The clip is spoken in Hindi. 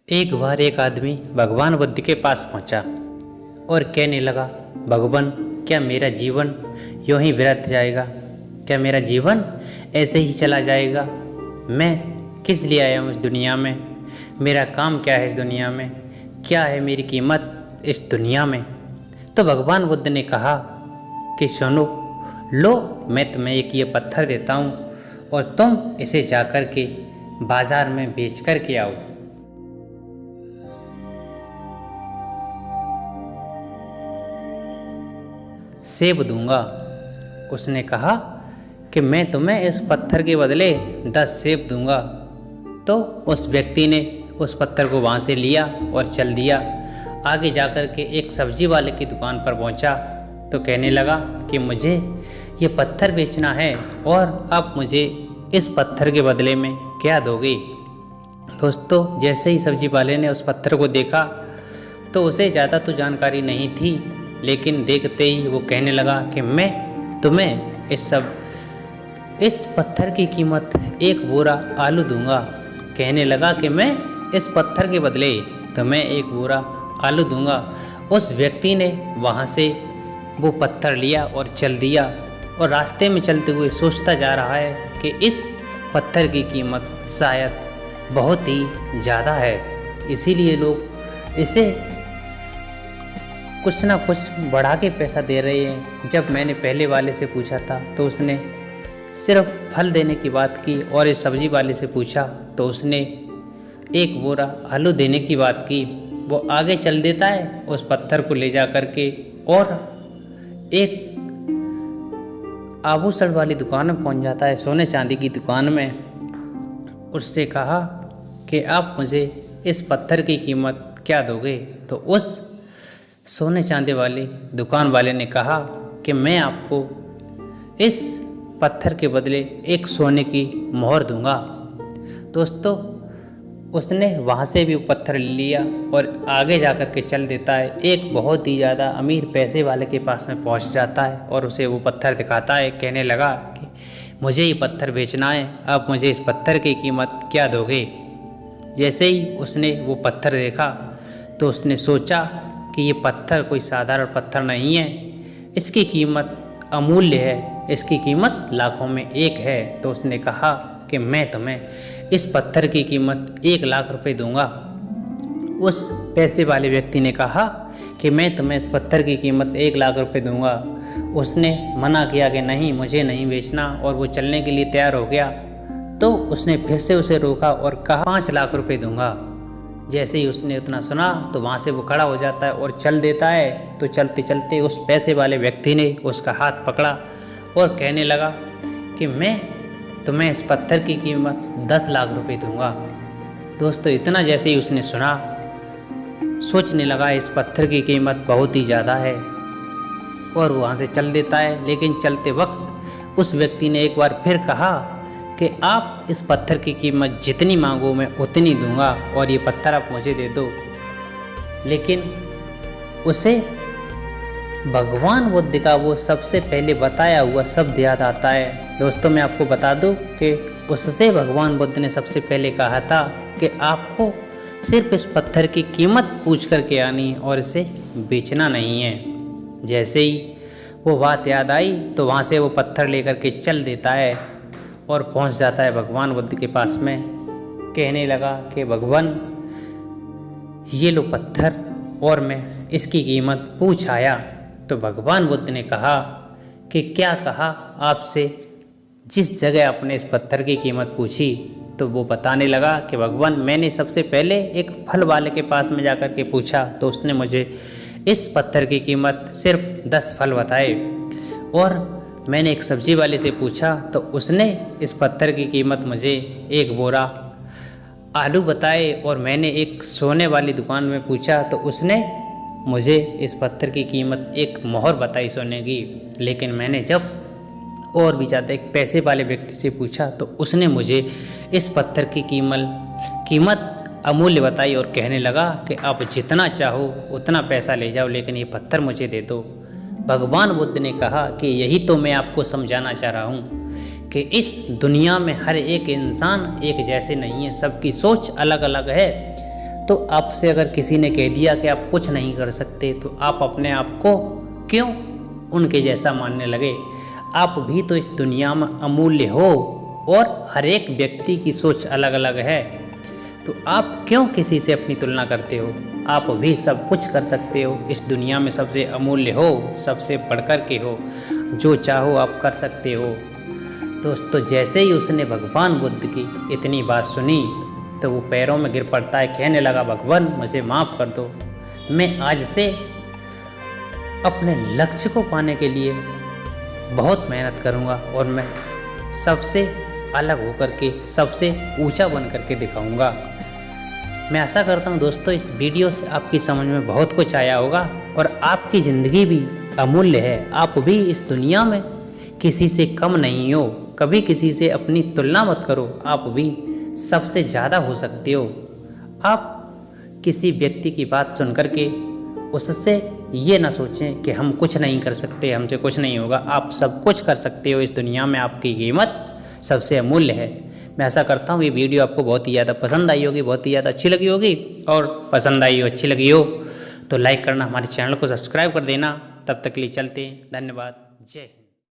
एक बार एक आदमी भगवान बुद्ध के पास पहुंचा और कहने लगा, भगवान, क्या मेरा जीवन यूं ही व्यर्थ जाएगा? क्या मेरा जीवन ऐसे ही चला जाएगा? मैं किस लिए आया हूँ इस दुनिया में? मेरा काम क्या है इस दुनिया में? क्या है मेरी कीमत इस दुनिया में? तो भगवान बुद्ध ने कहा कि सुनो, लो, मैं तुम्हें एक ये पत्थर देता हूँ और तुम इसे जाकर के बाजार में बेच कर के आओ। सेब दूंगा। उसने कहा कि मैं तुम्हें इस पत्थर के बदले 10 सेब दूंगा। तो उस व्यक्ति ने उस पत्थर को वहाँ से लिया और चल दिया। आगे जाकर के एक सब्जी वाले की दुकान पर पहुँचा तो कहने लगा कि मुझे ये पत्थर बेचना है और आप मुझे इस पत्थर के बदले में क्या दोगे? दोस्तों, जैसे ही सब्जी वाले ने उस पत्थर को देखा तो उसे ज़्यादा तो जानकारी नहीं थी, लेकिन देखते ही वो कहने लगा कि मैं तुम्हें इस पत्थर की कीमत 1 बोरा आलू दूंगा। कहने लगा कि मैं इस पत्थर के बदले तुम्हें 1 बोरा आलू दूंगा। उस व्यक्ति ने वहाँ से वो पत्थर लिया और चल दिया और रास्ते में चलते हुए सोचता जा रहा है कि इस पत्थर की कीमत शायद बहुत ही ज़्यादा है, इसीलिए लोग इसे कुछ ना कुछ बढ़ा के पैसा दे रहे हैं। जब मैंने पहले वाले से पूछा था तो उसने सिर्फ फल देने की बात की और इस सब्जी वाले से पूछा तो उसने 1 बोरा आलू देने की बात की। वो आगे चल देता है उस पत्थर को ले जा कर के और एक आभूषण वाली दुकान में पहुंच जाता है, सोने चांदी की दुकान में। उससे कहा कि आप मुझे इस पत्थर की कीमत क्या दोगे? तो उस सोने चांदी वाली दुकान वाले ने कहा कि मैं आपको इस पत्थर के बदले एक सोने की मोहर दूंगा। दोस्तों, उसने वहाँ से भी वो पत्थर लिया और आगे जाकर के चल देता है। एक बहुत ही ज़्यादा अमीर पैसे वाले के पास में पहुँच जाता है और उसे वो पत्थर दिखाता है। कहने लगा कि मुझे ये पत्थर बेचना है, आप मुझे इस पत्थर की कीमत क्या दोगे? जैसे ही उसने वो पत्थर देखा तो उसने सोचा कि ये पत्थर कोई साधारण पत्थर नहीं है, इसकी कीमत अमूल्य है, इसकी कीमत लाखों में एक है। तो उसने कहा कि मैं तुम्हें इस पत्थर की कीमत 1 लाख रुपए दूंगा। उस पैसे वाले व्यक्ति ने कहा कि मैं तुम्हें इस पत्थर की कीमत 1 लाख रुपए दूंगा। उसने मना किया कि नहीं, मुझे नहीं बेचना, और वो चलने के लिए तैयार हो गया। तो उसने फिर से उसे रोका और कहा 5 लाख रुपए दूंगा। जैसे ही उसने उतना सुना तो वहाँ से वो खड़ा हो जाता है और चल देता है। तो चलते चलते उस पैसे वाले व्यक्ति ने उसका हाथ पकड़ा और कहने लगा कि मैं तुम्हें इस पत्थर की कीमत 10 लाख रुपए दूंगा। दोस्तों, इतना जैसे ही उसने सुना, सोचने लगा इस पत्थर की कीमत बहुत ही ज़्यादा है और वहाँ से चल देता है। लेकिन चलते वक्त उस व्यक्ति ने एक बार फिर कहा कि आप इस पत्थर की कीमत जितनी मांगो मैं उतनी दूंगा और ये पत्थर आप मुझे दे दो। लेकिन उसे भगवान बुद्ध का वो सबसे पहले बताया हुआ शब्द याद आता है। दोस्तों, मैं आपको बता दूं कि उससे भगवान बुद्ध ने सबसे पहले कहा था कि आपको सिर्फ इस पत्थर की कीमत पूछ करके आनी है और इसे बेचना नहीं है। जैसे ही वो बात याद आई तो वहाँ से वो पत्थर लेकर के चल देता है और पहुंच जाता है भगवान बुद्ध के पास में। कहने लगा कि भगवान, ये लो पत्थर और मैं इसकी कीमत पूछ आया। तो भगवान बुद्ध ने कहा कि क्या कहा आपसे? जिस जगह आपने इस पत्थर की कीमत पूछी तो वो बताने लगा कि भगवान, मैंने सबसे पहले एक फल वाले के पास में जाकर के पूछा तो उसने मुझे इस पत्थर की कीमत सिर्फ 10 फल बताए, और मैंने एक सब्जी वाले से पूछा तो उसने इस पत्थर की कीमत मुझे 1 बोरा आलू बताए, और मैंने एक सोने वाली दुकान में पूछा तो उसने मुझे इस पत्थर की कीमत 1 मोहर बताई सोने की। लेकिन मैंने जब और भी ज़्यादा एक पैसे वाले व्यक्ति से पूछा तो उसने मुझे इस पत्थर की कीमत अमूल्य बताई और कहने लगा कि आप जितना चाहो उतना पैसा ले जाओ, लेकिन ये पत्थर मुझे दे दो। भगवान बुद्ध ने कहा कि यही तो मैं आपको समझाना चाह रहा हूँ कि इस दुनिया में हर एक इंसान एक जैसे नहीं है, सबकी सोच अलग अलग है। तो आपसे अगर किसी ने कह दिया कि आप कुछ नहीं कर सकते तो आप अपने आप को क्यों उनके जैसा मानने लगे। आप भी तो इस दुनिया में अमूल्य हो और हर एक व्यक्ति की सोच अलग अलग है, तो आप क्यों किसी से अपनी तुलना करते हो। आप भी सब कुछ कर सकते हो, इस दुनिया में सबसे अमूल्य हो, सबसे बढ़कर के हो, जो चाहो आप कर सकते हो। दोस्तों जैसे ही उसने भगवान बुद्ध की इतनी बात सुनी तो वो पैरों में गिर पड़ता है, कहने लगा भगवान मुझे माफ़ कर दो, मैं आज से अपने लक्ष्य को पाने के लिए बहुत मेहनत करूँगा और मैं सबसे अलग होकर के सबसे ऊंचा बन करके दिखाऊंगा। मैं आशा करता हूं दोस्तों इस वीडियो से आपकी समझ में बहुत कुछ आया होगा और आपकी ज़िंदगी भी अमूल्य है। आप भी इस दुनिया में किसी से कम नहीं हो, कभी किसी से अपनी तुलना मत करो, आप भी सबसे ज़्यादा हो सकते हो। आप किसी व्यक्ति की बात सुन करके उससे ये ना सोचें कि हम कुछ नहीं कर सकते, हमसे कुछ नहीं होगा। आप सब कुछ कर सकते हो, इस दुनिया में आपकी कीमत सबसे अमूल्य है। मैं ऐसा करता हूँ ये वीडियो आपको बहुत ही ज़्यादा पसंद आई होगी, बहुत ही ज़्यादा अच्छी लगी होगी, और पसंद आई हो, अच्छी लगी हो तो लाइक करना, हमारे चैनल को सब्सक्राइब कर देना। तब तक के लिए चलते हैं, धन्यवाद, जय हिंद।